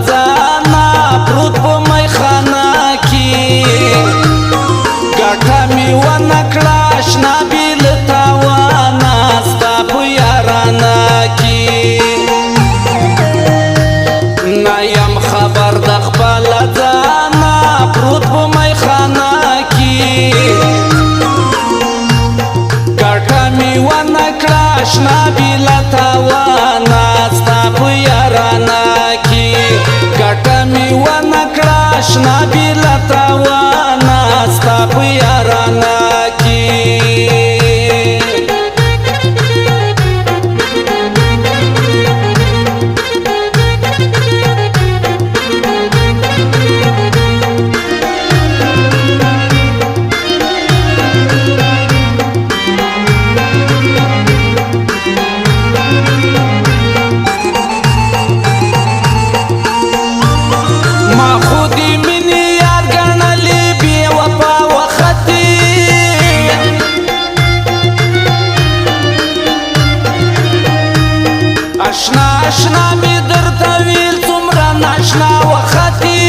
ځانا پروت په میخانه کې ګټه مې ونه کړه اشنا بې له تاوانه ستا په یارانه کې نه یم خبر د خپله ځانه پروت په میخانه کې ګټه مې ونه کړه اشنا بې له تاوانه ستا په یارانه کې ګټه مې ونه کړه اشنا بې له تاوانه ستا په یارانه کې اشنا اشنا می درته ویل څومره ناشنا وختي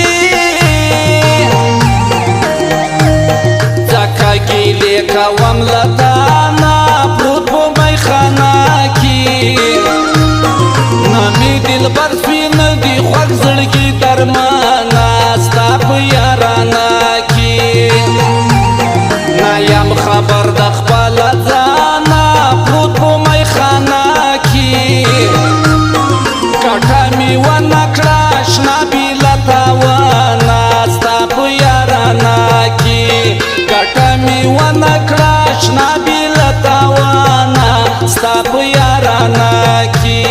ځکه ګیلې کوم له تانه پروت په میخانه کې نه مې دلبر سوی نه دي خوږ زړګي درمانه ستا په یارانه کې نه یم خبر د خپله ځانه پروت په میخانه کې ګټه مې ونه کړه اشنا بې له تاوانه ستا په یارانه کې ګټه مې ونه کړه اشنا بې له تاوانه ستا په یارانه کې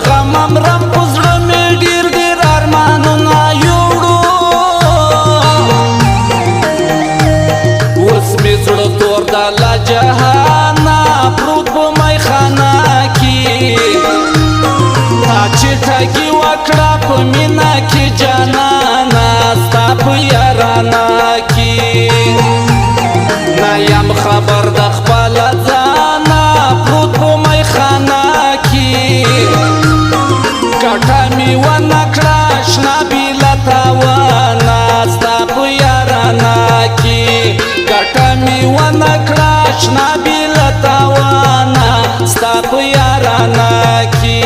غمم په زړه مې ډېر ډېر ارمانونه یوړو اوس مې زړه تور د له جهانه پروت په میخانه کې تا چې ټګي وکړه په مینه کې جانانه ستا په یارانه کې نه یم خبر د خپله ځانه پروت په میخانه کې ګټه مې ونه کړه اشنا بې له تاوانه ستا په یارانه کې ګټه مې ونه کړه اشنا بې له تاوانه ستا په یارانه کې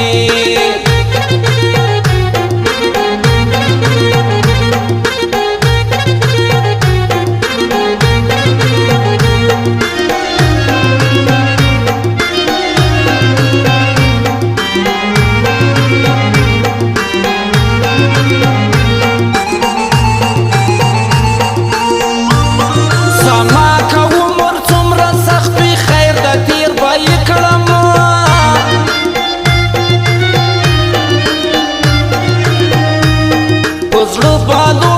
زړه بالو